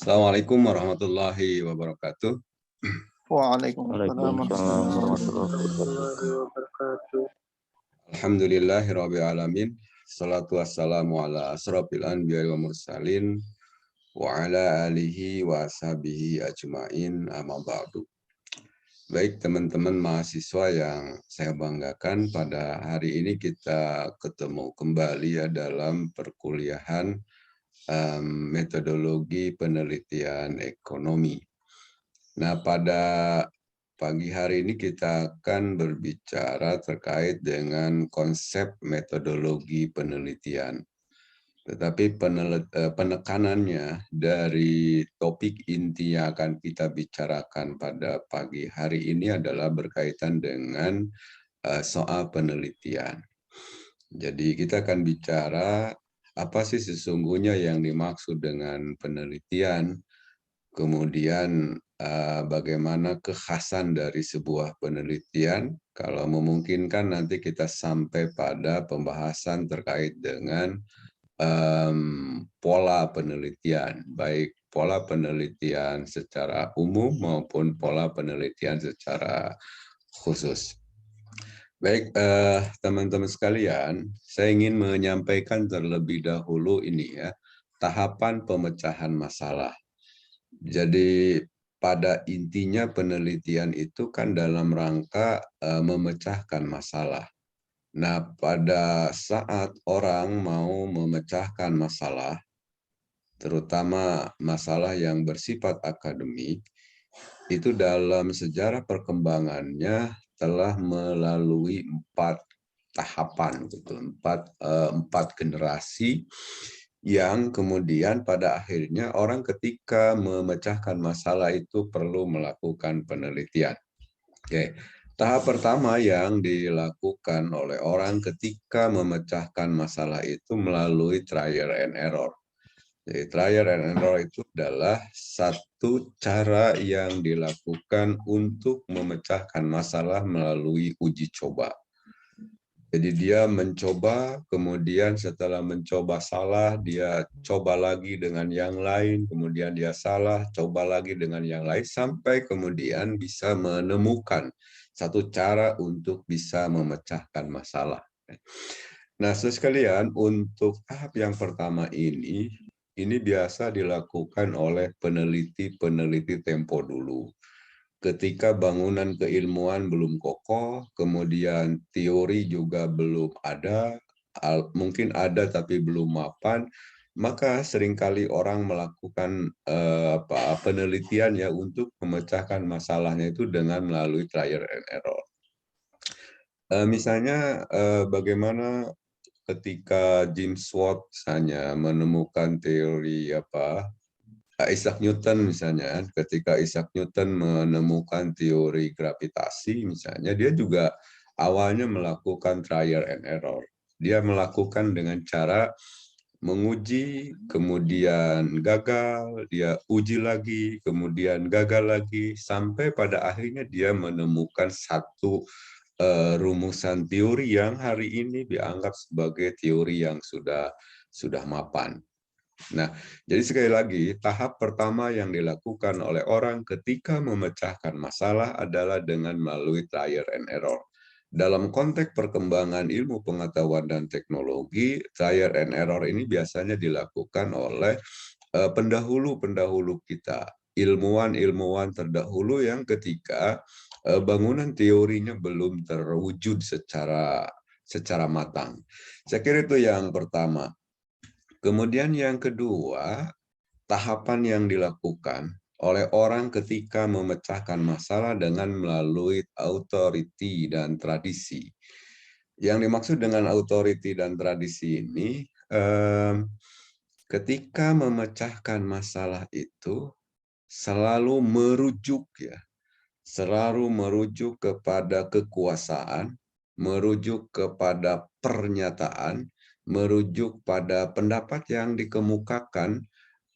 Assalamualaikum warahmatullahi wabarakatuh. Waalaikumsalam Waalaikumsalam warahmatullahi wabarakatuh. wabarakatuh. Alhamdulillahirabbil alamin. Shalatu wassalamu ala asrofil anbiya'i wa mursalin wa ala alihi wa ashabihi ajmain amma ba'du. Baik teman-teman mahasiswa yang saya banggakan, pada hari ini kita ketemu kembali ya dalam perkuliahan metodologi penelitian ekonomi. Nah, pada pagi hari ini kita akan berbicara terkait dengan konsep metodologi penelitian. Tetapi penekanannya dari topik inti yang akan kita bicarakan pada pagi hari ini adalah berkaitan dengan soal penelitian. Jadi kita akan bicara apa sih sesungguhnya yang dimaksud dengan penelitian, kemudian bagaimana kekhasan dari sebuah penelitian. Kalau memungkinkan nanti kita sampai pada pembahasan terkait dengan pola penelitian, baik pola penelitian secara umum maupun pola penelitian secara khusus. Baik, teman-teman sekalian, saya ingin menyampaikan terlebih dahulu ini ya, tahapan pemecahan masalah. Jadi pada intinya penelitian itu kan dalam rangka memecahkan masalah. Nah, pada saat orang mau memecahkan masalah, terutama masalah yang bersifat akademik, itu dalam sejarah perkembangannya telah melalui 4 tahapan, gitu, 4 generasi, yang kemudian pada akhirnya orang ketika memecahkan masalah itu perlu melakukan penelitian. Oke. Tahap pertama yang dilakukan oleh orang ketika memecahkan masalah itu melalui trial and error. Jadi trial and error itu adalah satu cara yang dilakukan untuk memecahkan masalah melalui uji coba. Jadi dia mencoba, kemudian setelah mencoba salah, dia coba lagi dengan yang lain, kemudian dia salah, coba lagi dengan yang lain, sampai kemudian bisa menemukan satu cara untuk bisa memecahkan masalah. Nah, sekalian, untuk tahap yang pertama ini biasa dilakukan oleh peneliti-peneliti tempo dulu. Ketika bangunan keilmuan belum kokoh, kemudian teori juga belum ada, mungkin ada tapi belum mapan, maka seringkali orang melakukan penelitian ya untuk memecahkan masalahnya itu dengan melalui trial and error. Misalnya bagaimana ketika James Watt misalnya menemukan teori Isaac Newton misalnya, ketika Isaac Newton menemukan teori gravitasi misalnya, dia juga awalnya melakukan trial and error. Dia melakukan dengan cara menguji, kemudian gagal, dia uji lagi, kemudian gagal lagi, sampai pada akhirnya dia menemukan satu rumusan teori yang hari ini dianggap sebagai teori yang sudah mapan. Nah, jadi sekali lagi, tahap pertama yang dilakukan oleh orang ketika memecahkan masalah adalah dengan melalui trial and error. Dalam konteks perkembangan ilmu pengetahuan dan teknologi, trial and error ini biasanya dilakukan oleh pendahulu-pendahulu kita, ilmuwan-ilmuwan terdahulu yang ketika bangunan teorinya belum terwujud secara matang. Saya kira itu yang pertama. Kemudian yang kedua, tahapan yang dilakukan oleh orang ketika memecahkan masalah dengan melalui authority dan tradisi. Yang dimaksud dengan authority dan tradisi ini, ketika memecahkan masalah itu selalu merujuk kepada kekuasaan, merujuk kepada pernyataan, merujuk pada pendapat yang dikemukakan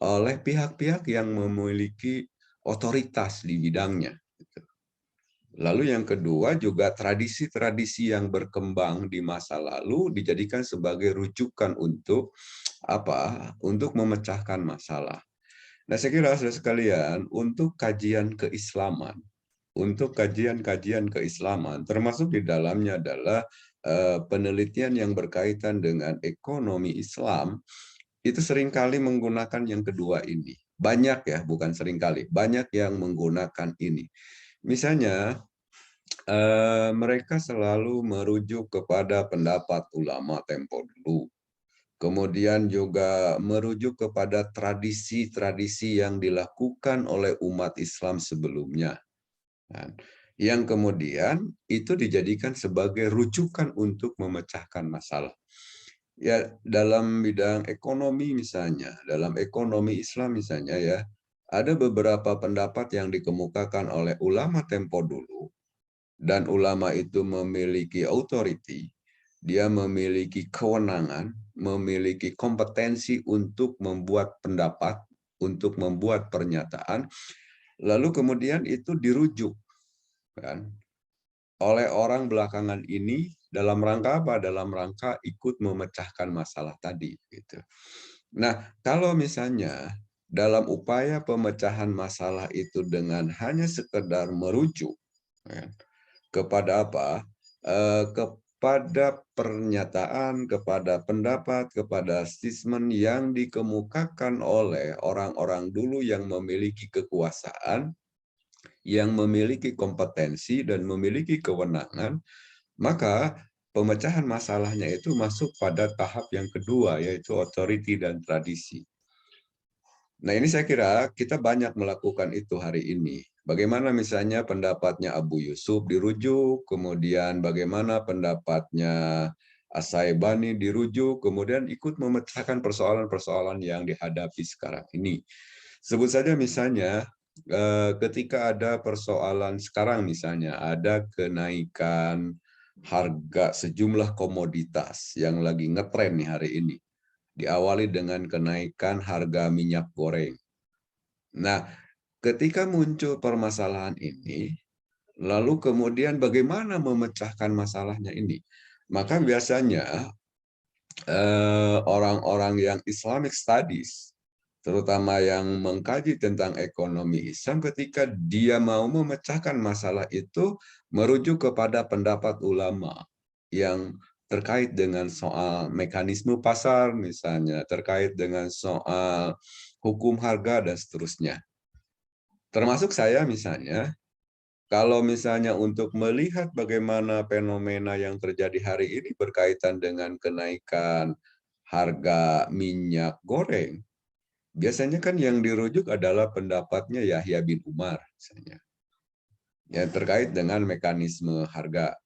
oleh pihak-pihak yang memiliki otoritas di bidangnya. Lalu yang kedua juga tradisi-tradisi yang berkembang di masa lalu dijadikan sebagai rujukan untuk memecahkan masalah. Nah, saya kira saudara sekalian, untuk kajian keislaman, termasuk di dalamnya adalah penelitian yang berkaitan dengan ekonomi Islam, itu seringkali menggunakan yang kedua ini. Banyak ya, bukan seringkali, banyak yang menggunakan ini. Misalnya, mereka selalu merujuk kepada pendapat ulama tempo dulu. Kemudian juga merujuk kepada tradisi-tradisi yang dilakukan oleh umat Islam sebelumnya. Yang kemudian itu dijadikan sebagai rujukan untuk memecahkan masalah. Ya, dalam bidang ekonomi misalnya, dalam ekonomi Islam misalnya ya, ada beberapa pendapat yang dikemukakan oleh ulama tempo dulu, dan ulama itu memiliki authority, dia memiliki kewenangan, memiliki kompetensi untuk membuat pendapat, untuk membuat pernyataan, lalu kemudian itu dirujuk kan, oleh orang belakangan ini dalam rangka apa? Dalam rangka ikut memecahkan masalah tadi. Gitu. Nah, kalau misalnya dalam upaya pemecahan masalah itu dengan hanya sekedar merujuk kan, kepada apa? Kepada pernyataan, kepada pendapat, kepada statement yang dikemukakan oleh orang-orang dulu yang memiliki kekuasaan, yang memiliki kompetensi dan memiliki kewenangan, maka pemecahan masalahnya itu masuk pada tahap yang kedua, yaitu authority dan tradisi. Nah, ini saya kira kita banyak melakukan itu hari ini. Bagaimana misalnya pendapatnya Abu Yusuf dirujuk, kemudian bagaimana pendapatnya As-Saibani dirujuk, kemudian ikut memecahkan persoalan-persoalan yang dihadapi sekarang ini. Sebut saja misalnya ketika ada persoalan sekarang misalnya ada kenaikan harga sejumlah komoditas yang lagi ngetren nih hari ini. Diawali dengan kenaikan harga minyak goreng. Nah, ketika muncul permasalahan ini, lalu kemudian bagaimana memecahkan masalahnya ini? Maka biasanya orang-orang yang Islamic Studies, terutama yang mengkaji tentang ekonomi Islam, ketika dia mau memecahkan masalah itu, merujuk kepada pendapat ulama yang terkait dengan soal mekanisme pasar, misalnya, terkait dengan soal hukum harga, dan seterusnya. Termasuk saya misalnya, kalau misalnya untuk melihat bagaimana fenomena yang terjadi hari ini berkaitan dengan kenaikan harga minyak goreng, biasanya kan yang dirujuk adalah pendapatnya Yahya bin Umar, misalnya, yang terkait dengan mekanisme harga.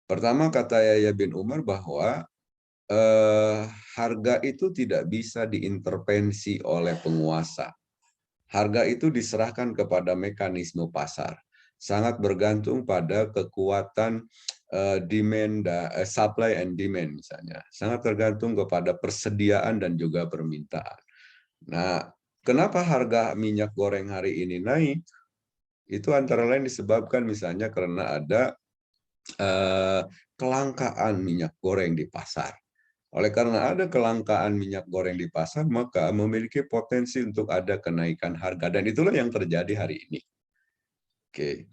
Pertama, kata Yahya bin Umar bahwa harga itu tidak bisa diintervensi oleh penguasa. Harga itu diserahkan kepada mekanisme pasar. Sangat bergantung pada kekuatan supply and demand misalnya. Sangat tergantung kepada persediaan dan juga permintaan. Nah, kenapa harga minyak goreng hari ini naik? Itu antara lain disebabkan misalnya karena ada kelangkaan minyak goreng di pasar. Oleh karena ada kelangkaan minyak goreng di pasar, maka memiliki potensi untuk ada kenaikan harga. Dan itulah yang terjadi hari ini. Oke.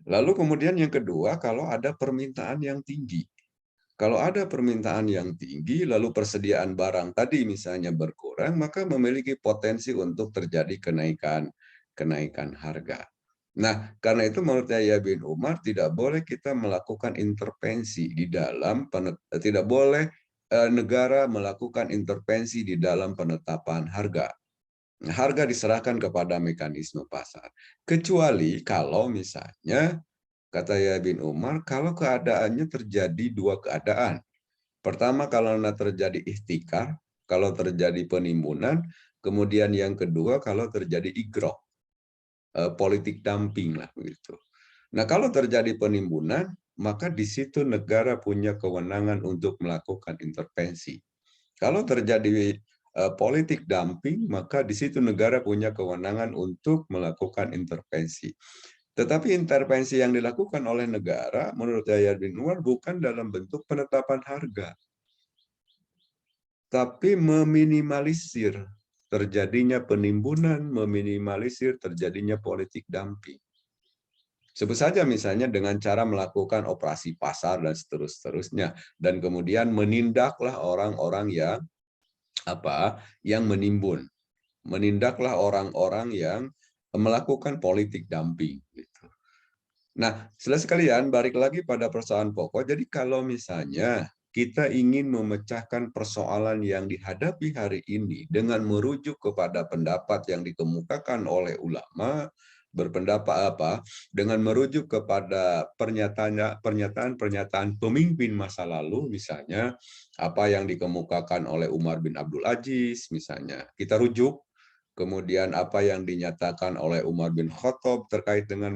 Lalu kemudian yang kedua, kalau ada permintaan yang tinggi. Kalau ada permintaan yang tinggi, lalu persediaan barang tadi misalnya berkurang, maka memiliki potensi untuk terjadi kenaikan harga. Nah, karena itu menurut Yahya bin Umar tidak boleh kita melakukan intervensi di dalam tidak boleh negara melakukan intervensi di dalam penetapan harga. Harga diserahkan kepada mekanisme pasar. Kecuali kalau misalnya kata Yahya bin Umar, kalau keadaannya terjadi dua keadaan. Pertama, kalau terjadi ihtikar, kalau terjadi penimbunan, kemudian yang kedua kalau terjadi igrok, politik dumping lah begitu. Nah, kalau terjadi penimbunan, maka di situ negara punya kewenangan untuk melakukan intervensi. Kalau terjadi politik dumping, maka di situ negara punya kewenangan untuk melakukan intervensi. Tetapi intervensi yang dilakukan oleh negara, menurut Yahya bin Umar, bukan dalam bentuk penetapan harga, tapi meminimalisir terjadinya penimbunan, meminimalisir terjadinya politik dumping. Sebut saja misalnya dengan cara melakukan operasi pasar dan seterusnya, dan kemudian menindaklah orang-orang yang menimbun, menindaklah orang-orang yang melakukan politik dumping. Gitu. Nah, setelah sekalian, balik lagi pada persoalan pokok. Jadi kalau misalnya kita ingin memecahkan persoalan yang dihadapi hari ini dengan merujuk kepada pendapat yang dikemukakan oleh ulama, dengan merujuk kepada pernyataan-pernyataan pemimpin masa lalu, misalnya apa yang dikemukakan oleh Umar bin Abdul Aziz, misalnya kita rujuk. Kemudian apa yang dinyatakan oleh Umar bin Khattab terkait dengan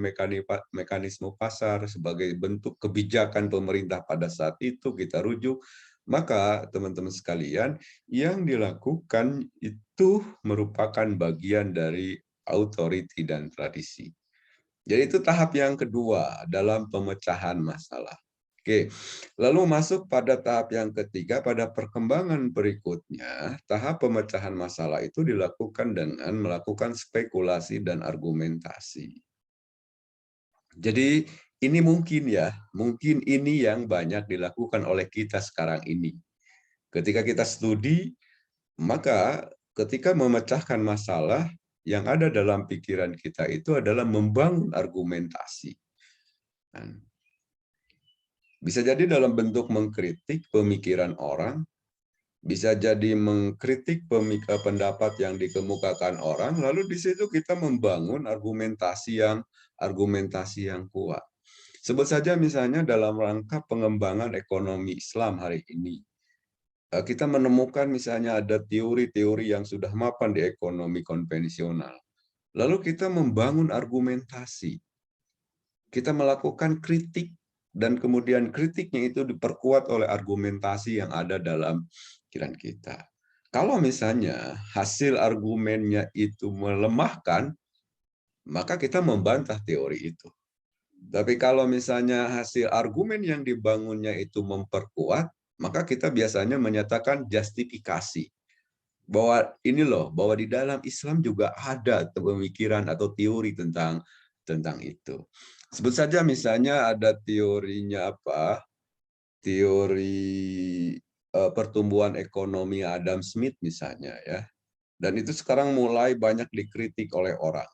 mekanisme pasar sebagai bentuk kebijakan pemerintah pada saat itu kita rujuk. Maka teman-teman sekalian, yang dilakukan itu merupakan bagian dari authority dan tradisi. Jadi itu tahap yang kedua dalam pemecahan masalah. Oke, lalu masuk pada tahap yang ketiga, pada perkembangan berikutnya, tahap pemecahan masalah itu dilakukan dengan melakukan spekulasi dan argumentasi. Jadi ini mungkin ini yang banyak dilakukan oleh kita sekarang ini. Ketika kita studi, maka ketika memecahkan masalah, yang ada dalam pikiran kita itu adalah membangun argumentasi. Bisa jadi dalam bentuk mengkritik pemikiran orang, bisa jadi mengkritik pendapat yang dikemukakan orang, lalu di situ kita membangun argumentasi yang kuat. Sebut saja misalnya dalam rangka pengembangan ekonomi Islam hari ini. Kita menemukan misalnya ada teori-teori yang sudah mapan di ekonomi konvensional. Lalu kita membangun argumentasi. Kita melakukan kritik, dan kemudian kritiknya itu diperkuat oleh argumentasi yang ada dalam pikiran kita. Kalau misalnya hasil argumennya itu melemahkan, maka kita membantah teori itu. Tapi kalau misalnya hasil argumen yang dibangunnya itu memperkuat, maka kita biasanya menyatakan justifikasi. Bahwa ini loh, bahwa di dalam Islam juga ada pemikiran atau teori tentang itu. Sebut saja misalnya ada teorinya teori pertumbuhan ekonomi Adam Smith misalnya ya. Dan itu sekarang mulai banyak dikritik oleh orang.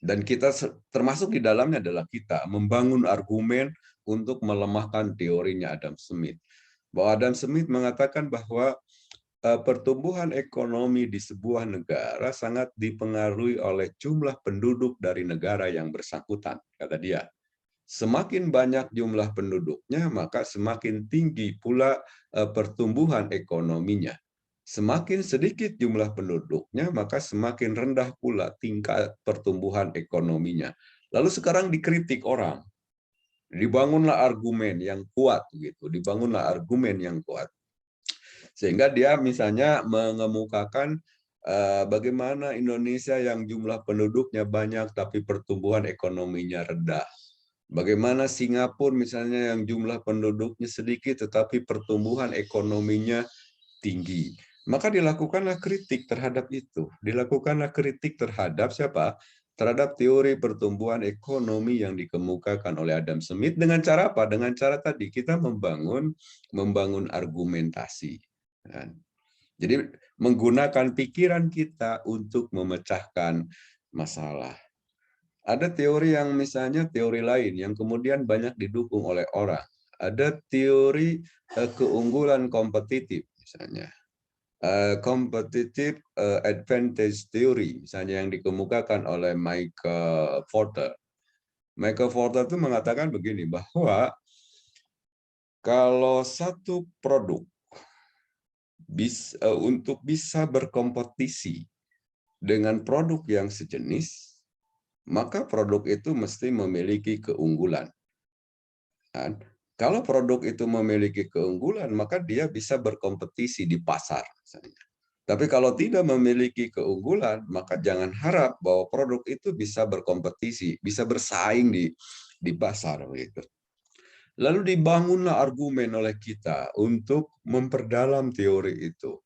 Dan kita termasuk di dalamnya adalah kita membangun argumen untuk melemahkan teorinya Adam Smith. Bahwa Adam Smith mengatakan bahwa pertumbuhan ekonomi di sebuah negara sangat dipengaruhi oleh jumlah penduduk dari negara yang bersangkutan, kata dia. Semakin banyak jumlah penduduknya, maka semakin tinggi pula pertumbuhan ekonominya. Semakin sedikit jumlah penduduknya, maka semakin rendah pula tingkat pertumbuhan ekonominya. Lalu sekarang dikritik orang. Dibangunlah argumen yang kuat gitu, dibangunlah argumen yang kuat. Sehingga dia misalnya mengemukakan bagaimana Indonesia yang jumlah penduduknya banyak tapi pertumbuhan ekonominya rendah. Bagaimana Singapura misalnya yang jumlah penduduknya sedikit tetapi pertumbuhan ekonominya tinggi. Maka dilakukanlah kritik terhadap itu. Dilakukanlah kritik terhadap siapa? Terhadap teori pertumbuhan ekonomi yang dikemukakan oleh Adam Smith dengan cara apa? Dengan cara tadi kita membangun argumentasi. Jadi menggunakan pikiran kita untuk memecahkan masalah. Ada teori yang misalnya teori lain yang kemudian banyak didukung oleh orang. Ada teori keunggulan kompetitif misalnya. Competitive advantage theory misalnya yang dikemukakan oleh Michael Porter. Michael Porter itu mengatakan begini, bahwa kalau satu produk untuk bisa berkompetisi dengan produk yang sejenis, maka produk itu mesti memiliki keunggulan. Dan kalau produk itu memiliki keunggulan, maka dia bisa berkompetisi di pasar. Tapi kalau tidak memiliki keunggulan, maka jangan harap bahwa produk itu bisa berkompetisi, bisa bersaing di pasar. Gitu. Lalu dibangunlah argumen oleh kita untuk memperdalam teori itu.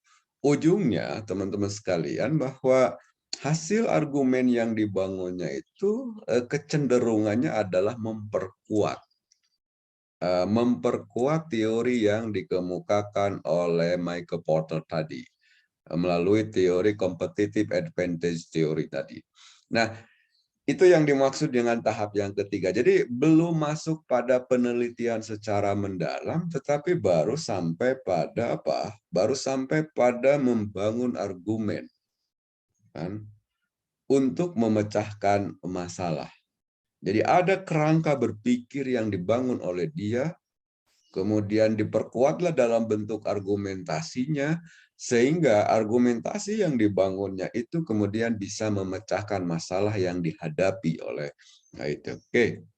ujungnya teman-teman sekalian bahwa hasil argumen yang dibangunnya itu kecenderungannya adalah memperkuat teori yang dikemukakan oleh Michael Porter tadi melalui teori competitive advantage teori tadi. Nah, itu yang dimaksud dengan tahap yang ketiga. Jadi belum masuk pada penelitian secara mendalam, tetapi baru sampai pada apa? Baru sampai pada membangun argumen, kan? Untuk memecahkan masalah. Jadi ada kerangka berpikir yang dibangun oleh dia, kemudian diperkuatlah dalam bentuk argumentasinya, sehingga argumentasi yang dibangunnya itu kemudian bisa memecahkan masalah yang dihadapi oleh itu. Oke,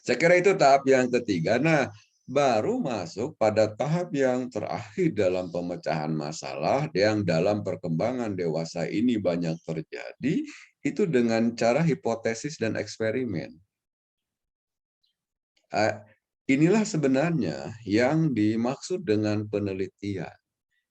saya kira itu tahap yang ketiga. Nah, baru masuk pada tahap yang terakhir dalam pemecahan masalah yang dalam perkembangan dewasa ini banyak terjadi, itu dengan cara hipotesis dan eksperimen. Inilah sebenarnya yang dimaksud dengan penelitian.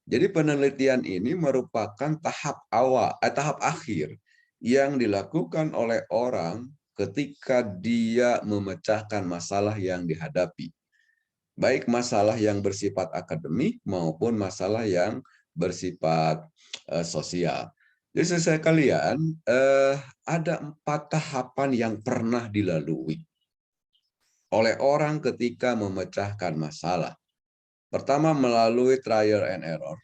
Jadi penelitian ini merupakan tahap akhir yang dilakukan oleh orang ketika dia memecahkan masalah yang dihadapi. Baik masalah yang bersifat akademik maupun masalah yang bersifat sosial. Jadi selesai kalian, ada 4 tahapan yang pernah dilalui oleh orang ketika memecahkan masalah. Pertama, melalui trial and error.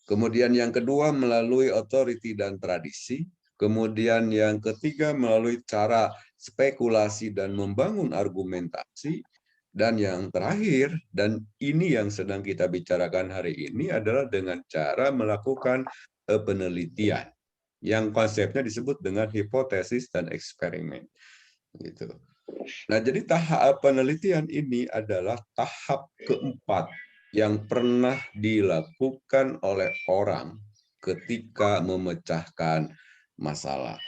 Kemudian yang kedua, melalui authority dan tradisi. Kemudian yang ketiga, melalui cara spekulasi dan membangun argumentasi. Dan yang terakhir, dan ini yang sedang kita bicarakan hari ini, adalah dengan cara melakukan penelitian. Yang konsepnya disebut dengan hipotesis dan eksperimen. Gitu. Nah, jadi tahap penelitian ini adalah tahap keempat yang pernah dilakukan oleh orang ketika memecahkan masalah.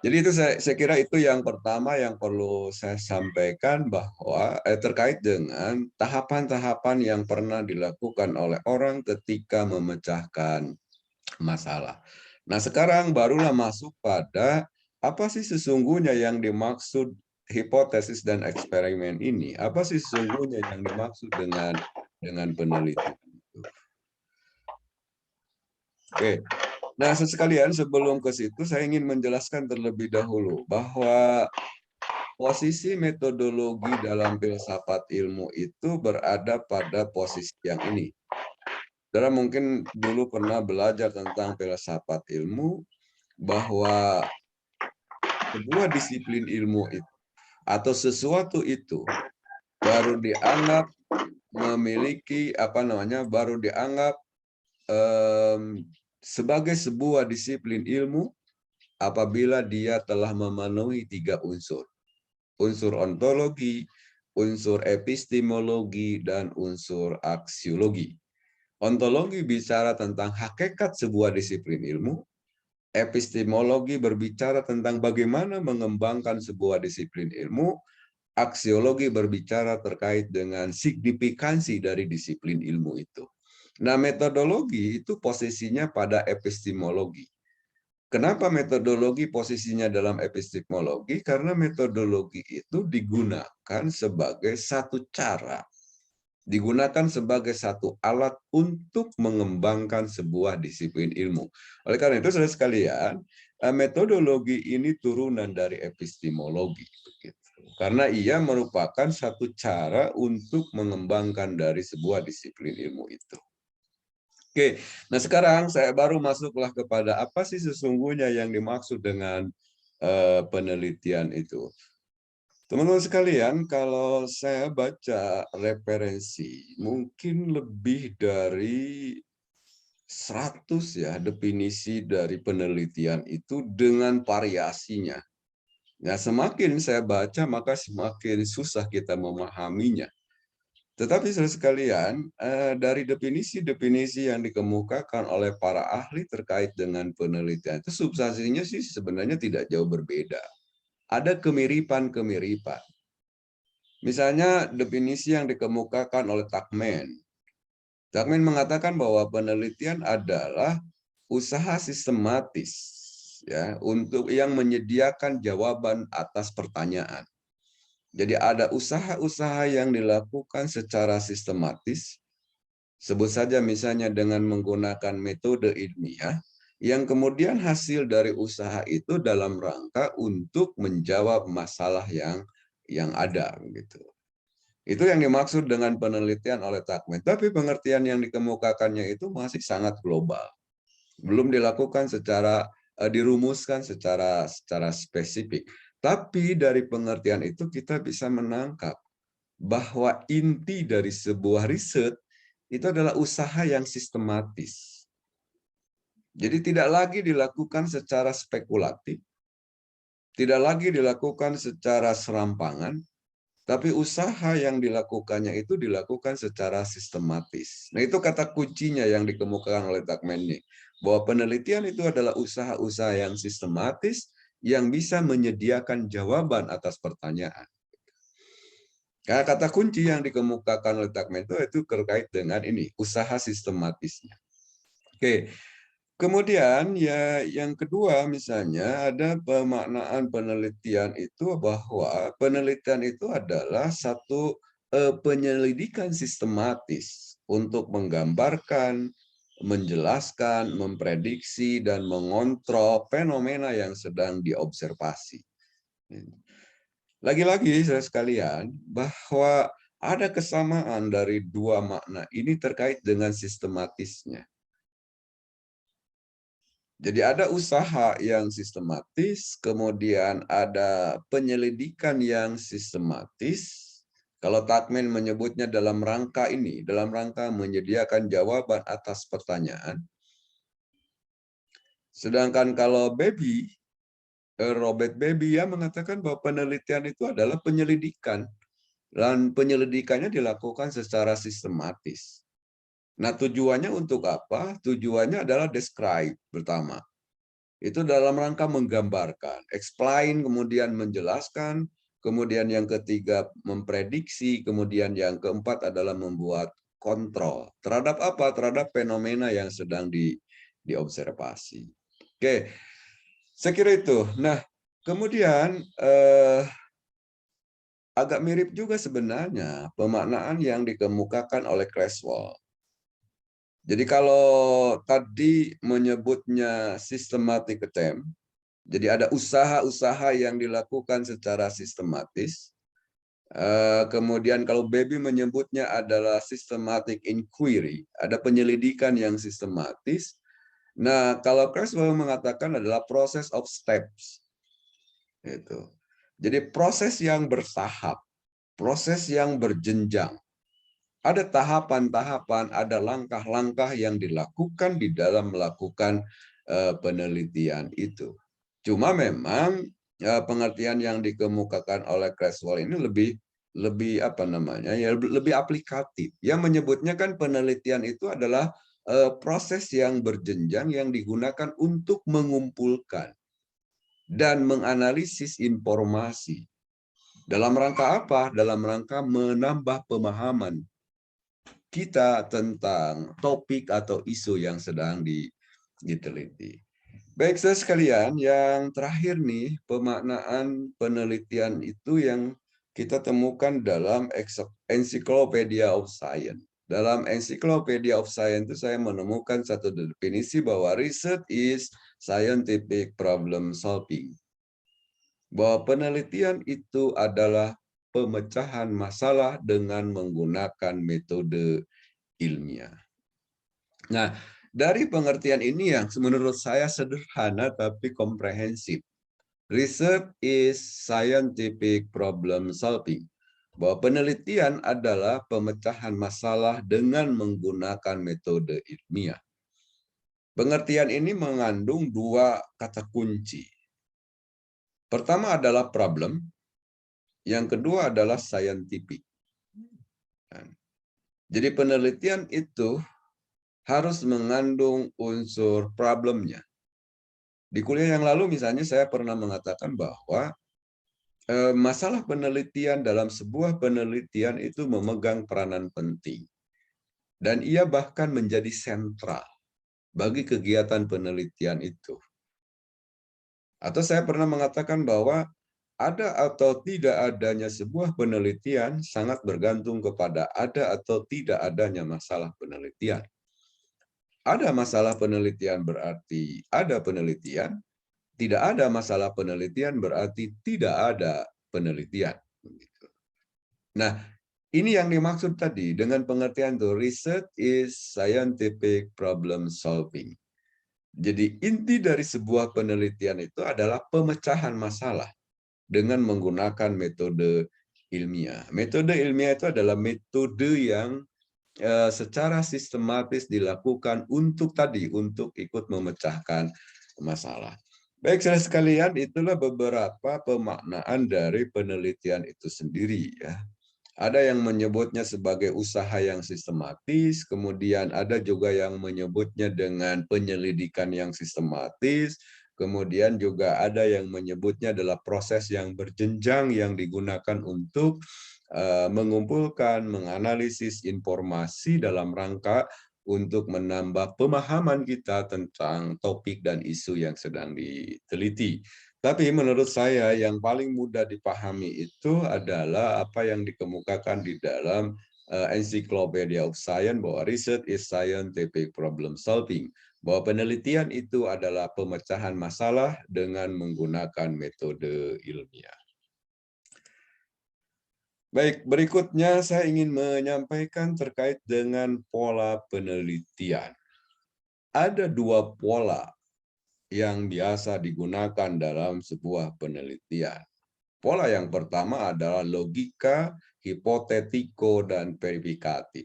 Jadi itu saya kira itu yang pertama yang perlu saya sampaikan bahwa terkait dengan tahapan-tahapan yang pernah dilakukan oleh orang ketika memecahkan masalah. Nah, sekarang barulah masuk pada apa sih sesungguhnya yang dimaksud hipotesis dan eksperimen ini? Apa sih sesungguhnya yang dimaksud dengan penelitian itu? Oke. Nah, sekalian sebelum ke situ saya ingin menjelaskan terlebih dahulu bahwa posisi metodologi dalam filsafat ilmu itu berada pada posisi yang ini. Saudara mungkin dulu pernah belajar tentang filsafat ilmu bahwa sebuah disiplin ilmu itu atau sesuatu itu baru dianggap memiliki baru dianggap sebagai sebuah disiplin ilmu apabila dia telah memenuhi 3 unsur. Unsur ontologi, unsur epistemologi, dan unsur aksiologi. Ontologi bicara tentang hakikat sebuah disiplin ilmu. Epistemologi berbicara tentang bagaimana mengembangkan sebuah disiplin ilmu. Aksiologi berbicara terkait dengan signifikansi dari disiplin ilmu itu. Nah, metodologi itu posisinya pada epistemologi. Kenapa metodologi posisinya dalam epistemologi? Karena metodologi itu digunakan sebagai satu cara, digunakan sebagai satu alat untuk mengembangkan sebuah disiplin ilmu. Oleh karena itu, saudara sekalian, metodologi ini turunan dari epistemologi. Karena ia merupakan satu cara untuk mengembangkan dari sebuah disiplin ilmu itu. Oke, nah sekarang saya baru masuklah kepada apa sih sesungguhnya yang dimaksud dengan penelitian itu. Teman-teman sekalian, kalau saya baca referensi, mungkin lebih dari 100 ya definisi dari penelitian itu dengan variasinya. Nah, semakin saya baca, maka semakin susah kita memahaminya. Tetapi saudara sekalian, dari definisi-definisi yang dikemukakan oleh para ahli terkait dengan penelitian itu substansinya sih sebenarnya tidak jauh berbeda. Ada Tuckman mengatakan bahwa penelitian adalah usaha sistematis ya untuk yang menyediakan jawaban atas pertanyaan. Jadi ada usaha-usaha yang dilakukan secara sistematis, sebut saja misalnya dengan menggunakan metode ilmiah, yang kemudian hasil dari usaha itu dalam rangka untuk menjawab masalah yang ada gitu. Itu yang dimaksud dengan penelitian oleh Tuckman. Tapi pengertian yang dikemukakannya itu masih sangat global. Belum dilakukan dirumuskan secara spesifik. Tapi dari pengertian itu kita bisa menangkap bahwa inti dari sebuah riset itu adalah usaha yang sistematis. Jadi tidak lagi dilakukan secara spekulatif, tidak lagi dilakukan secara serampangan, tapi usaha yang dilakukannya itu dilakukan secara sistematis. Nah, itu kata kuncinya yang dikemukakan oleh Tuckman ini. Bahwa penelitian itu adalah usaha-usaha yang sistematis yang bisa menyediakan jawaban atas pertanyaan. Nah, kata kunci yang dikemukakan oleh Tuckman itu terkait dengan ini, usaha sistematisnya. Oke. Kemudian ya yang kedua misalnya ada pemaknaan penelitian itu bahwa penelitian itu adalah satu penyelidikan sistematis untuk menggambarkan, menjelaskan, memprediksi dan mengontrol fenomena yang sedang diobservasi. Lagi-lagi saya sekalian bahwa ada kesamaan dari dua makna ini terkait dengan sistematisnya. Jadi ada usaha yang sistematis, kemudian ada penyelidikan yang sistematis. Kalau Tuckman menyebutnya dalam rangka ini, dalam rangka menyediakan jawaban atas pertanyaan. Sedangkan kalau Robert Beebe ya mengatakan bahwa penelitian itu adalah penyelidikan. Dan penyelidikannya dilakukan secara sistematis. Nah, tujuannya untuk apa? Tujuannya adalah describe pertama. Itu dalam rangka menggambarkan, explain, kemudian menjelaskan, kemudian yang ketiga memprediksi, kemudian yang keempat adalah membuat kontrol. Terhadap apa? Terhadap fenomena yang sedang diobservasi. Oke, saya kira itu. Nah, kemudian agak mirip juga sebenarnya pemaknaan yang dikemukakan oleh Creswell. Jadi kalau tadi menyebutnya systematic attempt, jadi ada usaha-usaha yang dilakukan secara sistematis. Kemudian kalau Beebe menyebutnya adalah systematic inquiry, ada penyelidikan yang sistematis. Nah, kalau Creswell mengatakan adalah process of steps. Itu. Jadi proses yang bertahap, proses yang berjenjang. Ada tahapan-tahapan, ada langkah-langkah yang dilakukan di dalam melakukan penelitian itu. Cuma memang pengertian yang dikemukakan oleh Creswell ini lebih apa namanya ya lebih aplikatif. Yang menyebutnya kan penelitian itu adalah proses yang berjenjang yang digunakan untuk mengumpulkan dan menganalisis informasi. Dalam rangka apa? Dalam rangka menambah pemahaman kita tentang topik atau isu yang sedang diteliti. Baik, saudara sekalian, yang terakhir nih, pemaknaan penelitian itu yang kita temukan dalam Encyclopedia of Science. Dalam Encyclopedia of Science itu saya menemukan satu definisi bahwa research is scientific problem solving. Bahwa penelitian itu adalah pemecahan masalah dengan menggunakan metode ilmiah. Nah, dari pengertian ini yang menurut saya sederhana tapi komprehensif. Research is scientific problem solving. Bahwa penelitian adalah pemecahan masalah dengan menggunakan metode ilmiah. Pengertian ini mengandung dua kata kunci. Pertama adalah problem, yang kedua adalah scientific. Jadi penelitian itu harus mengandung unsur problemnya. Di kuliah yang lalu misalnya saya pernah mengatakan bahwa masalah penelitian dalam sebuah penelitian itu memegang peranan penting. Dan ia bahkan menjadi sentral bagi kegiatan penelitian itu. Atau saya pernah mengatakan bahwa ada atau tidak adanya sebuah penelitian sangat bergantung kepada ada atau tidak adanya masalah penelitian. Ada masalah penelitian berarti ada penelitian, tidak ada masalah penelitian berarti tidak ada penelitian. Nah, ini yang dimaksud tadi dengan pengertian itu, research is scientific problem solving. Jadi inti dari sebuah penelitian itu adalah pemecahan masalah dengan menggunakan metode ilmiah. Metode ilmiah itu adalah metode yang secara sistematis dilakukan untuk ikut memecahkan masalah. Baik, saudara sekalian, itulah beberapa pemaknaan dari penelitian itu sendiri ya. Ada yang menyebutnya sebagai usaha yang sistematis, kemudian ada juga yang menyebutnya dengan penyelidikan yang sistematis, kemudian juga ada yang menyebutnya adalah proses yang berjenjang yang digunakan untuk mengumpulkan, menganalisis informasi dalam rangka untuk menambah pemahaman kita tentang topik dan isu yang sedang diteliti. Tapi menurut saya yang paling mudah dipahami itu adalah apa yang dikemukakan di dalam Encyclopedia of Science bahwa research is scientific problem solving. Bahwa penelitian itu adalah pemecahan masalah dengan menggunakan metode ilmiah. Baik, berikutnya saya ingin menyampaikan terkait dengan pola penelitian. Ada dua pola yang biasa digunakan dalam sebuah penelitian. Pola yang pertama adalah logika, hipotetiko, dan verifikatif.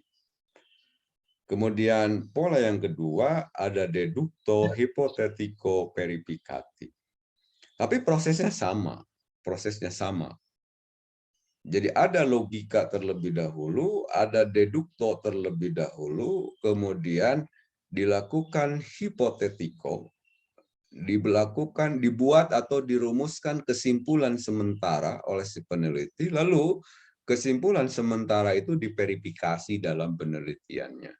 Kemudian pola yang kedua ada dedukto, hipotetiko, verifikatif. Tapi prosesnya sama. Jadi ada logika terlebih dahulu, ada dedukto terlebih dahulu, kemudian dilakukan hipotetiko, dibuat atau dirumuskan kesimpulan sementara oleh si peneliti, lalu kesimpulan sementara itu diverifikasi dalam penelitiannya.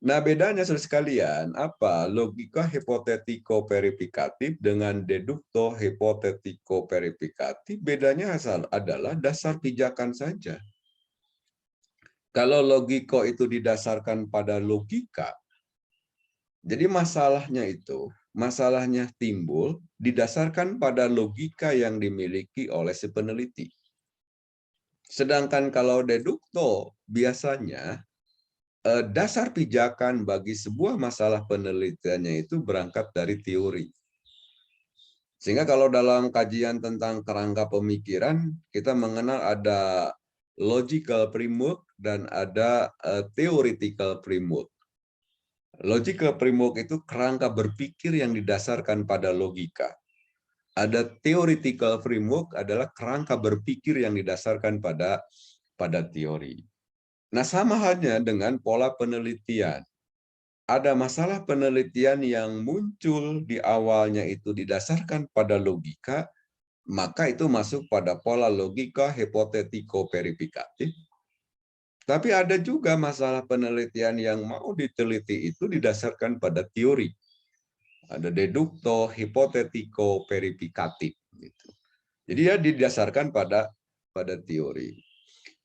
Nah, bedanya saudara sekalian, apa logika hipotetiko verifikatif dengan dedukto hipotetiko verifikatif? Bedanya adalah dasar pijakan saja. Kalau logiko itu didasarkan pada logika, jadi masalahnya timbul didasarkan pada logika yang dimiliki oleh si peneliti. Sedangkan kalau dedukto biasanya dasar pijakan bagi sebuah masalah penelitiannya itu berangkat dari teori. Sehingga kalau dalam kajian tentang kerangka pemikiran, kita mengenal ada logical framework dan ada theoretical framework. Logical framework itu kerangka berpikir yang didasarkan pada logika. Ada theoretical framework adalah kerangka berpikir yang didasarkan pada teori. Nah, sama halnya dengan pola penelitian. Ada masalah penelitian yang muncul di awalnya itu didasarkan pada logika, maka itu masuk pada pola logika hipotetiko verifikatif. Tapi ada juga masalah penelitian yang mau diteliti itu didasarkan pada teori. Ada dedukto, hipotetiko, verifikatif. Jadi ya didasarkan pada teori.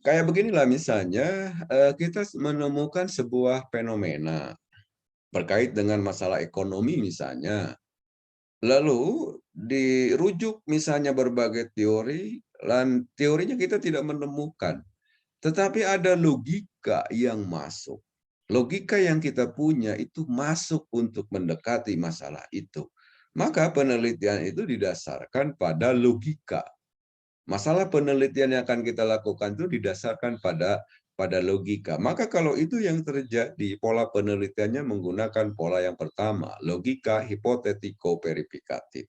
Kayak beginilah misalnya kita menemukan sebuah fenomena terkait dengan masalah ekonomi misalnya. Lalu dirujuk misalnya berbagai teori, dan teorinya kita tidak menemukan. Tetapi ada logika yang masuk. Logika yang kita punya itu masuk untuk mendekati masalah itu. Maka penelitian itu didasarkan pada logika. Masalah penelitian yang akan kita lakukan itu didasarkan pada logika. Maka kalau itu yang terjadi, pola penelitiannya menggunakan pola yang pertama, logika hipotetiko verifikatif.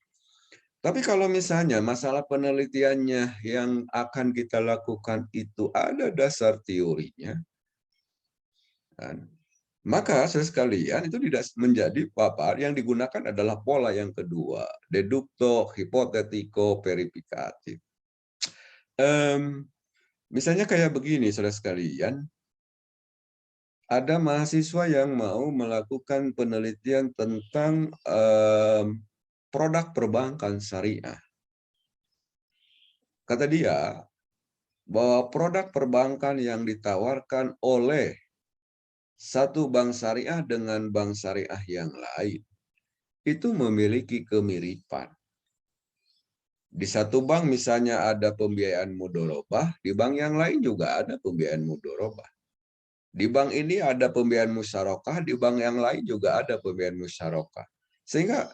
Tapi kalau misalnya masalah penelitiannya yang akan kita lakukan itu ada dasar teorinya, kan? Maka sekalian itu tidak menjadi apa yang digunakan adalah pola yang kedua, dedukto, hipotetiko, verifikatif. Misalnya kayak begini, saudara sekalian, ada mahasiswa yang mau melakukan penelitian tentang produk perbankan syariah. Kata dia bahwa produk perbankan yang ditawarkan oleh satu bank syariah dengan bank syariah yang lain itu memiliki kemiripan. Di satu bank misalnya ada pembiayaan mudharabah, di bank yang lain juga ada pembiayaan mudharabah. Di bank ini ada pembiayaan musyarakah, di bank yang lain juga ada pembiayaan musyarakah. Sehingga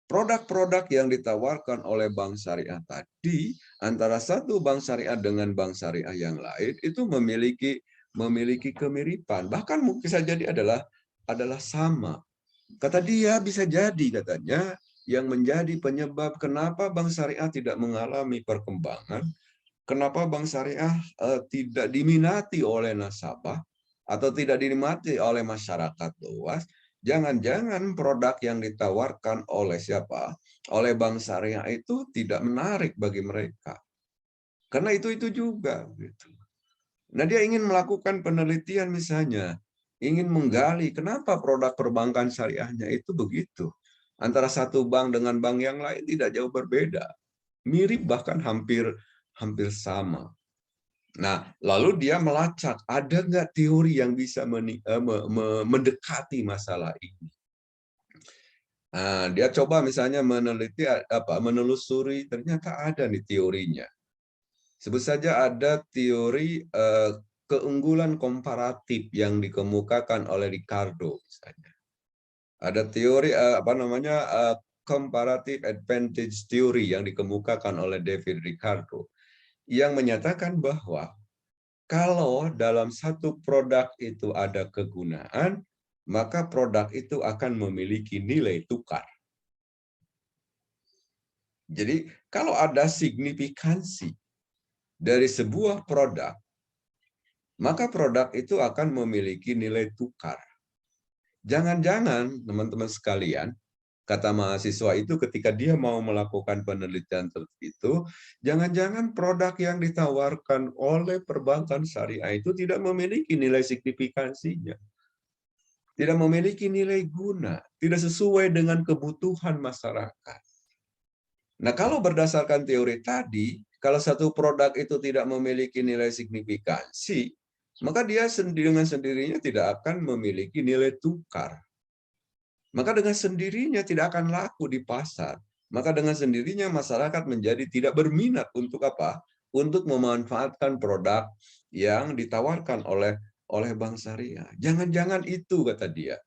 produk-produk yang ditawarkan oleh bank syariah tadi antara satu bank syariah dengan bank syariah yang lain itu memiliki kemiripan. Bahkan mungkin saja jadi adalah sama. Kata dia bisa jadi katanya yang menjadi penyebab kenapa bank syariah tidak mengalami perkembangan. Kenapa bank syariah tidak diminati oleh nasabah atau tidak diminati oleh masyarakat luas? Jangan-jangan produk yang ditawarkan oleh siapa? Oleh bank syariah itu tidak menarik bagi mereka. Karena itu juga. Gitu. Nah dia ingin melakukan penelitian misalnya, ingin menggali kenapa produk perbankan syariahnya itu begitu. Antara satu bank dengan bank yang lain tidak jauh berbeda. Mirip bahkan hampir sama. Nah, lalu dia melacak, ada nggak teori yang bisa mendekati masalah ini? Nah, dia coba misalnya menelusuri, ternyata ada nih teorinya. Sebut saja ada teori keunggulan komparatif yang dikemukakan oleh Ricardo misalnya. Ada teori comparative advantage theory yang dikemukakan oleh David Ricardo yang menyatakan bahwa kalau dalam satu produk itu ada kegunaan, maka produk itu akan memiliki nilai tukar. Jadi kalau ada signifikansi dari sebuah produk, maka produk itu akan memiliki nilai tukar. Jangan-jangan teman-teman sekalian, kata mahasiswa itu ketika dia mau melakukan penelitian itu, jangan-jangan produk yang ditawarkan oleh perbankan syariah itu tidak memiliki nilai signifikansinya. Tidak memiliki nilai guna, tidak sesuai dengan kebutuhan masyarakat. Nah, kalau berdasarkan teori tadi, kalau satu produk itu tidak memiliki nilai signifikansi, maka dia dengan sendirinya tidak akan memiliki nilai tukar. Maka dengan sendirinya tidak akan laku di pasar. Maka dengan sendirinya masyarakat menjadi tidak berminat untuk apa? Untuk memanfaatkan produk yang ditawarkan oleh bank syariah. Jangan-jangan itu, kata dia.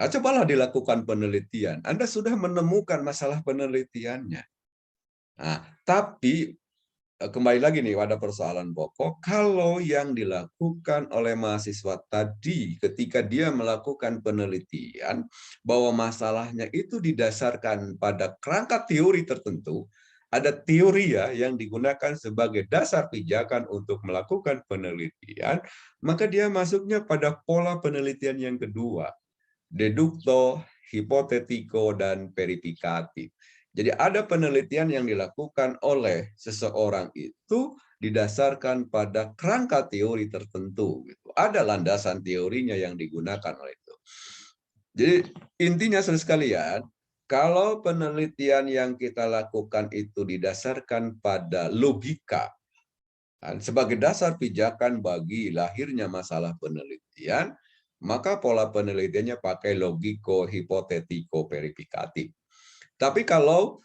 Nah, cobalah dilakukan penelitian. Anda sudah menemukan masalah penelitiannya. Nah, tapi kembali lagi nih pada persoalan pokok, kalau yang dilakukan oleh mahasiswa tadi ketika dia melakukan penelitian bahwa masalahnya itu didasarkan pada kerangka teori tertentu, ada teori ya yang digunakan sebagai dasar pijakan untuk melakukan penelitian, maka dia masuknya pada pola penelitian yang kedua, dedukto, hipotetiko, dan verifikatif. Jadi ada penelitian yang dilakukan oleh seseorang itu didasarkan pada kerangka teori tertentu. Ada landasan teorinya yang digunakan oleh itu. Jadi intinya sekalian, kalau penelitian yang kita lakukan itu didasarkan pada logika, sebagai dasar pijakan bagi lahirnya masalah penelitian, maka pola penelitiannya pakai logiko, hipotetiko, verifikatif. Tapi kalau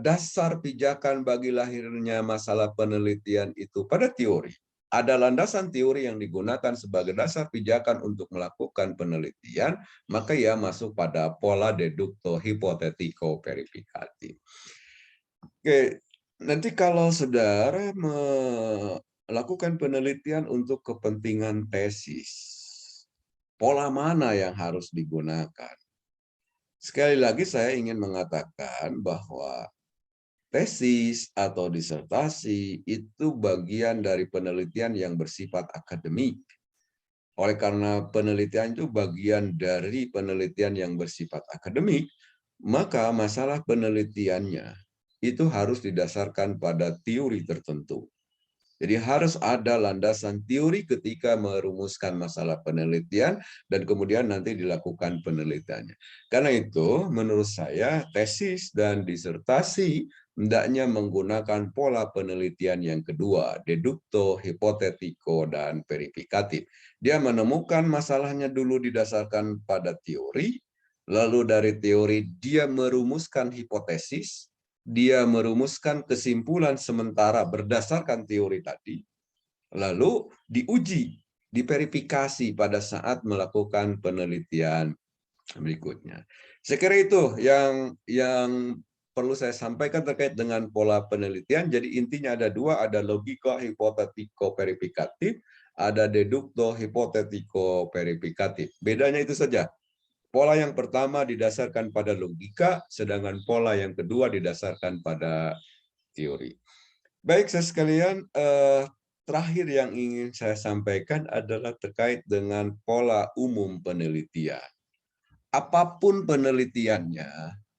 dasar pijakan bagi lahirnya masalah penelitian itu pada teori, ada landasan teori yang digunakan sebagai dasar pijakan untuk melakukan penelitian, maka ia masuk pada pola dedukto, hipotetiko, verifikatif. Oke, nanti kalau saudara melakukan penelitian untuk kepentingan tesis, pola mana yang harus digunakan? Sekali lagi saya ingin mengatakan bahwa tesis atau disertasi itu bagian dari penelitian yang bersifat akademik. Oleh karena penelitian itu bagian dari penelitian yang bersifat akademik, maka masalah penelitiannya itu harus didasarkan pada teori tertentu. Jadi harus ada landasan teori ketika merumuskan masalah penelitian dan kemudian nanti dilakukan penelitiannya. Karena itu menurut saya tesis dan disertasi hendaknya menggunakan pola penelitian yang kedua, dedukto, hipotetiko, dan verifikatif. Dia menemukan masalahnya dulu didasarkan pada teori, lalu dari teori dia merumuskan hipotesis, dia merumuskan kesimpulan sementara berdasarkan teori tadi, lalu diuji, diverifikasi pada saat melakukan penelitian berikutnya. Saya kira itu yang perlu saya sampaikan terkait dengan pola penelitian. Jadi intinya ada dua, ada logika, hipotetiko, verifikatif, ada dedukto, hipotetiko, verifikatif. Bedanya itu saja. Pola yang pertama didasarkan pada logika, sedangkan pola yang kedua didasarkan pada teori. Baik, saya sekalian, terakhir yang ingin saya sampaikan adalah terkait dengan pola umum penelitian. Apapun penelitiannya,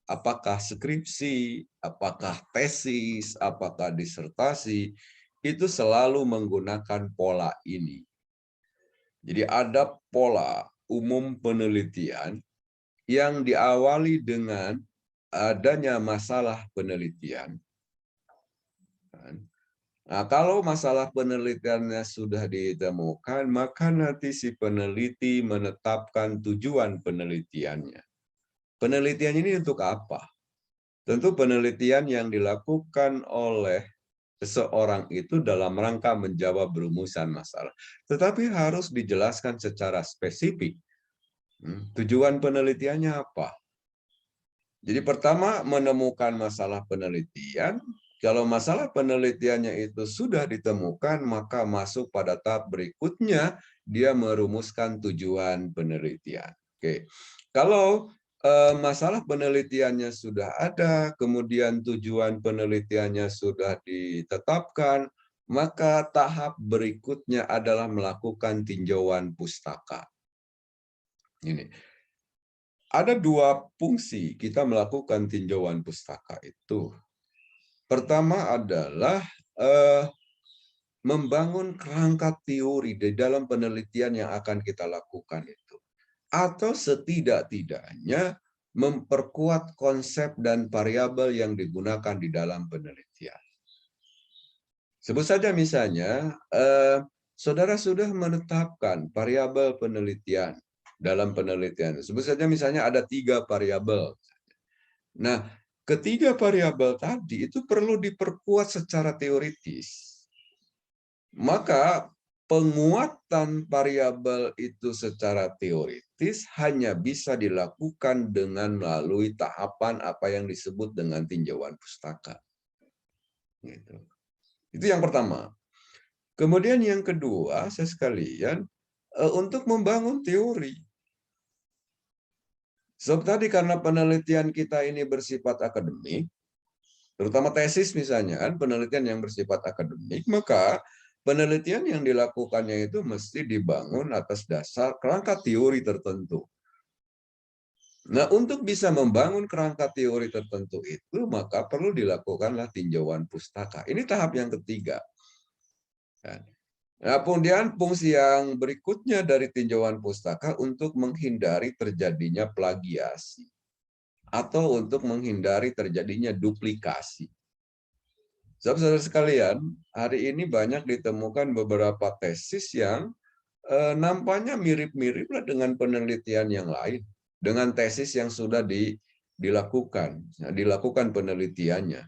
apakah skripsi, apakah tesis, apakah disertasi, itu selalu menggunakan pola ini. Jadi ada pola umum penelitian yang diawali dengan adanya masalah penelitian. Nah, kalau masalah penelitiannya sudah ditemukan, maka nanti si peneliti menetapkan tujuan penelitiannya. Penelitian ini untuk apa? Tentu penelitian yang dilakukan oleh seseorang itu dalam rangka menjawab rumusan masalah. Tetapi harus dijelaskan secara spesifik. Tujuan penelitiannya apa? Jadi pertama menemukan masalah penelitian. Kalau masalah penelitiannya itu sudah ditemukan, maka masuk pada tahap berikutnya, dia merumuskan tujuan penelitian. Oke. Kalau masalah penelitiannya sudah ada, kemudian tujuan penelitiannya sudah ditetapkan, maka tahap berikutnya adalah melakukan tinjauan pustaka. Ini. Ada dua fungsi kita melakukan tinjauan pustaka itu. Pertama adalah membangun kerangka teori di dalam penelitian yang akan kita lakukan itu. Atau setidak-tidaknya memperkuat konsep dan variabel yang digunakan di dalam penelitian. Sebut saja misalnya, saudara sudah menetapkan variabel penelitian dalam penelitian. Sebut saja misalnya ada 3 variabel. Nah, ketiga variabel tadi itu perlu diperkuat secara teoritis. Maka penguatan variabel itu secara teoritis hanya bisa dilakukan dengan melalui tahapan apa yang disebut dengan tinjauan pustaka. Gitu. Itu yang pertama. Kemudian yang kedua, saya sekalian, untuk membangun teori. Sebab tadi karena penelitian kita ini bersifat akademik, terutama tesis misalnya, penelitian yang bersifat akademik, maka penelitian yang dilakukannya itu mesti dibangun atas dasar kerangka teori tertentu. Nah, untuk bisa membangun kerangka teori tertentu itu, maka perlu dilakukanlah tinjauan pustaka. Ini tahap yang ketiga. Nah, kemudian fungsi yang berikutnya dari tinjauan pustaka untuk menghindari terjadinya plagiasi atau untuk menghindari terjadinya duplikasi. Saudara sekalian, hari ini banyak ditemukan beberapa tesis yang nampaknya mirip-mirip dengan penelitian yang lain, dengan tesis yang sudah dilakukan penelitiannya.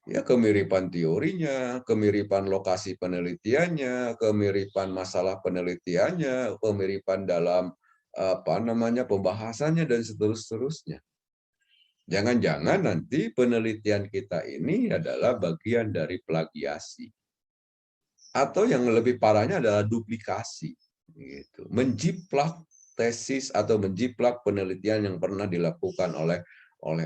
Ya, kemiripan teorinya, kemiripan lokasi penelitiannya, kemiripan masalah penelitiannya, kemiripan dalam pembahasannya dan seterusnya. Jangan-jangan nanti penelitian kita ini adalah bagian dari plagiasi. Atau yang lebih parahnya adalah duplikasi. Gitu. Menjiplak tesis atau menjiplak penelitian yang pernah dilakukan oleh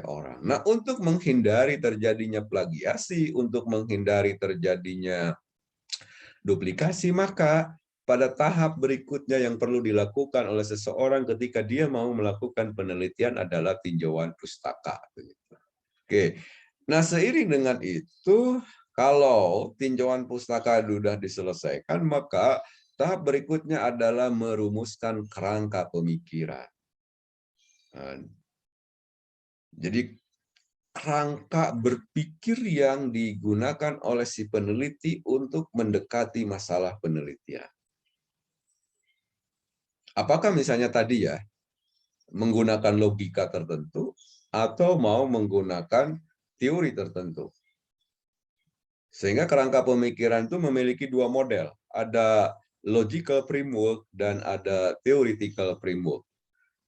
orang. Nah, untuk menghindari terjadinya plagiasi, untuk menghindari terjadinya duplikasi, maka pada tahap berikutnya yang perlu dilakukan oleh seseorang ketika dia mau melakukan penelitian adalah tinjauan pustaka. Oke. Nah, seiring dengan itu, Kalau tinjauan pustaka sudah diselesaikan, maka tahap berikutnya adalah merumuskan kerangka pemikiran. Jadi kerangka berpikir yang digunakan oleh si peneliti untuk mendekati masalah penelitian. Apakah misalnya tadi ya, menggunakan logika tertentu, atau mau menggunakan teori tertentu. Sehingga kerangka pemikiran itu memiliki dua model. Ada logical framework dan ada theoretical framework.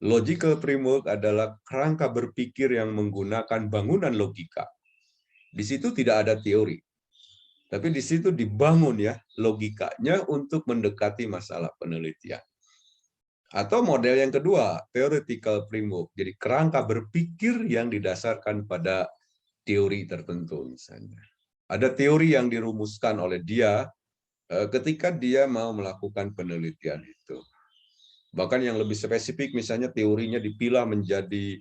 Logical framework adalah kerangka berpikir yang menggunakan bangunan logika. Di situ tidak ada teori. Tapi di situ dibangun ya logikanya untuk mendekati masalah penelitian. Atau model yang kedua, theoretical framework. Jadi kerangka berpikir yang didasarkan pada teori tertentu misalnya. Ada teori yang dirumuskan oleh dia ketika dia mau melakukan penelitian itu. Bahkan yang lebih spesifik misalnya teorinya dipilah menjadi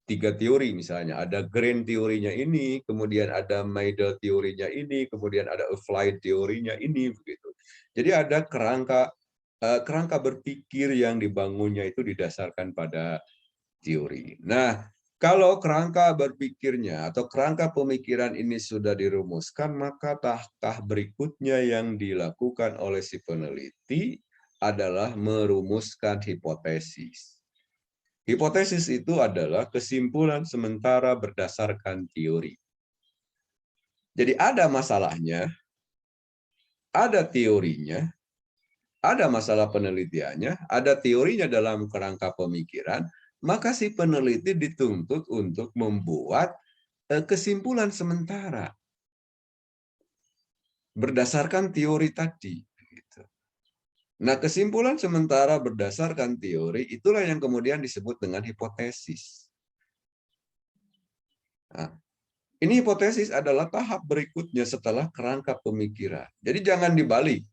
3 teori misalnya. Ada grain teorinya ini, kemudian ada Meidel teorinya ini, kemudian ada applied teorinya ini begitu. Jadi ada kerangka berpikir yang dibangunnya itu didasarkan pada teori. Nah, kalau kerangka berpikirnya atau kerangka pemikiran ini sudah dirumuskan, maka tahap berikutnya yang dilakukan oleh si peneliti adalah merumuskan hipotesis. Hipotesis itu adalah kesimpulan sementara berdasarkan teori. Jadi ada masalahnya, ada teorinya, ada masalah penelitiannya, ada teorinya dalam kerangka pemikiran, maka si peneliti dituntut untuk membuat kesimpulan sementara berdasarkan teori tadi. Nah, kesimpulan sementara berdasarkan teori itulah yang kemudian disebut dengan hipotesis. Nah, ini hipotesis adalah tahap berikutnya setelah kerangka pemikiran. Jadi jangan dibalik.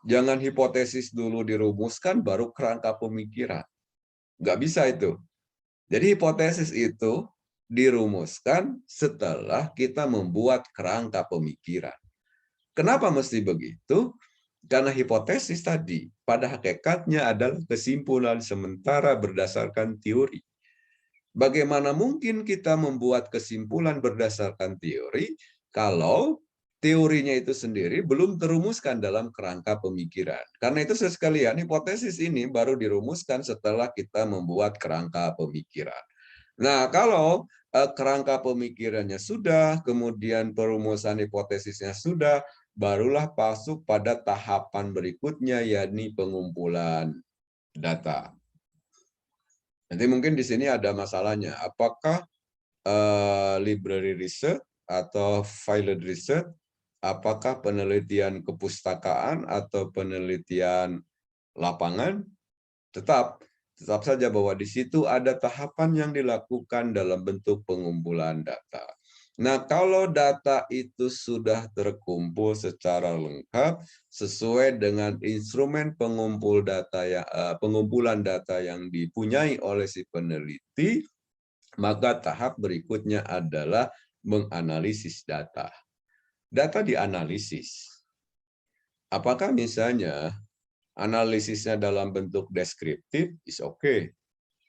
Jangan hipotesis dulu dirumuskan, baru kerangka pemikiran. Nggak bisa itu. Jadi hipotesis itu dirumuskan setelah kita membuat kerangka pemikiran. Kenapa mesti begitu? Karena hipotesis tadi pada hakikatnya adalah kesimpulan sementara berdasarkan teori. Bagaimana mungkin kita membuat kesimpulan berdasarkan teori kalau teorinya itu sendiri belum terumuskan dalam kerangka pemikiran. Karena itu sekalian hipotesis ini baru dirumuskan setelah kita membuat kerangka pemikiran. Nah, kalau kerangka pemikirannya sudah, kemudian perumusan hipotesisnya sudah, barulah masuk pada tahapan berikutnya, yakni pengumpulan data. Nanti mungkin di sini ada masalahnya. Apakah library research atau field research, apakah penelitian kepustakaan atau penelitian lapangan? Tetap saja bahwa di situ ada tahapan yang dilakukan dalam bentuk pengumpulan data. Nah, kalau data itu sudah terkumpul secara lengkap sesuai dengan instrumen pengumpulan data yang dipunyai oleh si peneliti, maka tahap berikutnya adalah menganalisis data. Data dianalisis. Apakah misalnya analisisnya dalam bentuk deskriptif, is okay.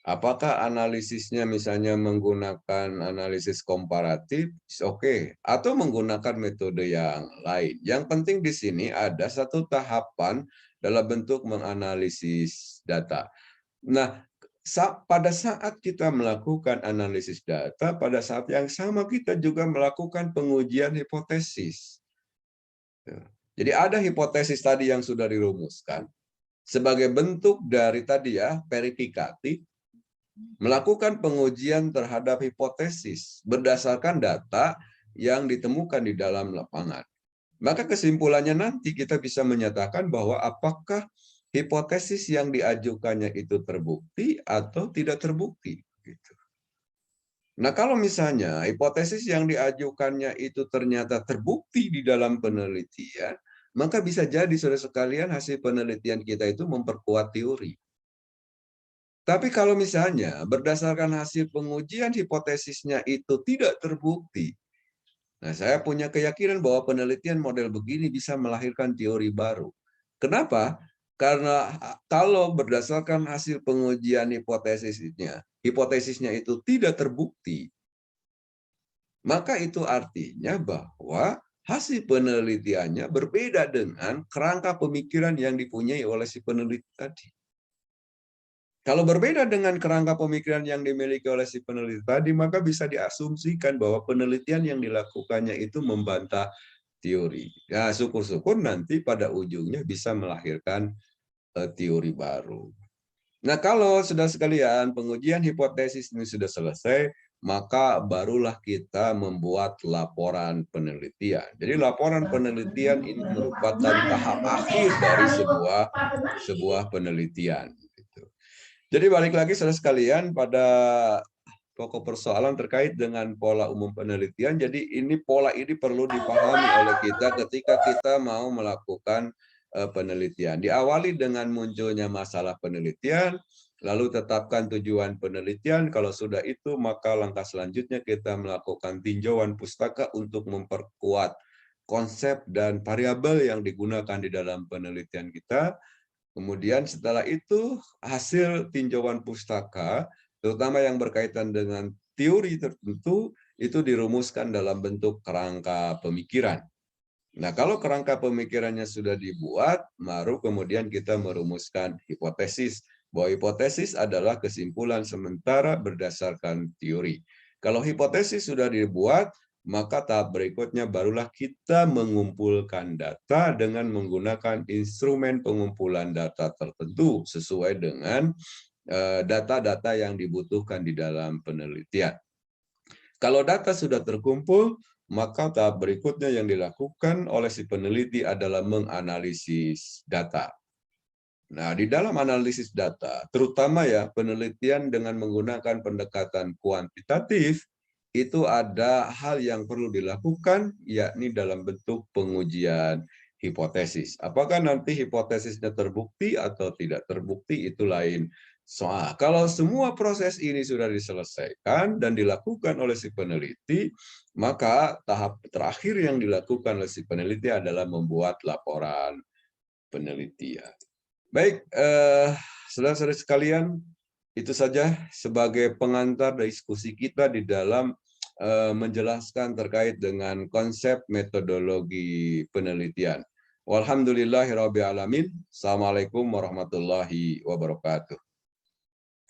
Apakah analisisnya misalnya menggunakan analisis komparatif, is okay. Atau menggunakan metode yang lain. Yang penting di sini ada satu tahapan dalam bentuk menganalisis data. Nah, pada saat kita melakukan analisis data, pada saat yang sama kita juga melakukan pengujian hipotesis. Jadi ada hipotesis tadi yang sudah dirumuskan sebagai bentuk dari tadi ya verifikatif, melakukan pengujian terhadap hipotesis berdasarkan data yang ditemukan di dalam lapangan. Maka kesimpulannya nanti kita bisa menyatakan bahwa apakah hipotesis yang diajukannya itu terbukti atau tidak terbukti. Nah, kalau misalnya hipotesis yang diajukannya itu ternyata terbukti di dalam penelitian, maka bisa jadi saudara sekalian hasil penelitian kita itu memperkuat teori. Tapi kalau misalnya berdasarkan hasil pengujian hipotesisnya itu tidak terbukti, Nah, saya punya keyakinan bahwa penelitian model begini bisa melahirkan teori baru. Kenapa? Karena kalau berdasarkan hasil pengujian hipotesisnya itu tidak terbukti, maka itu artinya bahwa hasil penelitiannya berbeda dengan kerangka pemikiran yang dipunyai oleh si peneliti tadi. Kalau berbeda dengan kerangka pemikiran yang dimiliki oleh si peneliti tadi, maka bisa diasumsikan bahwa penelitian yang dilakukannya itu membantah teori. Ya, syukur-syukur nanti pada ujungnya bisa melahirkan teori baru. Nah, kalau sudah sekalian pengujian hipotesis ini sudah selesai, maka barulah kita membuat laporan penelitian. Jadi laporan penelitian ini merupakan tahap akhir dari sebuah penelitian. Jadi balik lagi saudara sekalian pada pokok persoalan terkait dengan pola umum penelitian. Jadi pola ini perlu dipahami oleh kita ketika kita mau melakukan penelitian. Diawali dengan munculnya masalah penelitian, lalu tetapkan tujuan penelitian. Kalau sudah itu, maka langkah selanjutnya kita melakukan tinjauan pustaka untuk memperkuat konsep dan variabel yang digunakan di dalam penelitian kita. Kemudian setelah itu hasil tinjauan pustaka, terutama yang berkaitan dengan teori tertentu, itu dirumuskan dalam bentuk kerangka pemikiran. Nah, kalau kerangka pemikirannya sudah dibuat, baru kemudian kita merumuskan hipotesis. Bahwa hipotesis adalah kesimpulan sementara berdasarkan teori. Kalau hipotesis sudah dibuat, maka tahap berikutnya barulah kita mengumpulkan data dengan menggunakan instrumen pengumpulan data tertentu sesuai dengan data-data yang dibutuhkan di dalam penelitian. Kalau data sudah terkumpul, maka tahap berikutnya yang dilakukan oleh si peneliti adalah menganalisis data. Nah, di dalam analisis data, terutama ya penelitian dengan menggunakan pendekatan kuantitatif, itu ada hal yang perlu dilakukan, yakni dalam bentuk pengujian hipotesis. Apakah nanti hipotesisnya terbukti atau tidak terbukti, itu lain soal. Kalau semua proses ini sudah diselesaikan dan dilakukan oleh si peneliti, maka tahap terakhir yang dilakukan oleh si peneliti adalah membuat laporan penelitian. Baik, saudara-saudara sekalian, itu saja sebagai pengantar diskusi kita di dalam menjelaskan terkait dengan konsep metodologi penelitian. Walhamdulillahirabbil alamin. Assalamualaikum warahmatullahi wabarakatuh.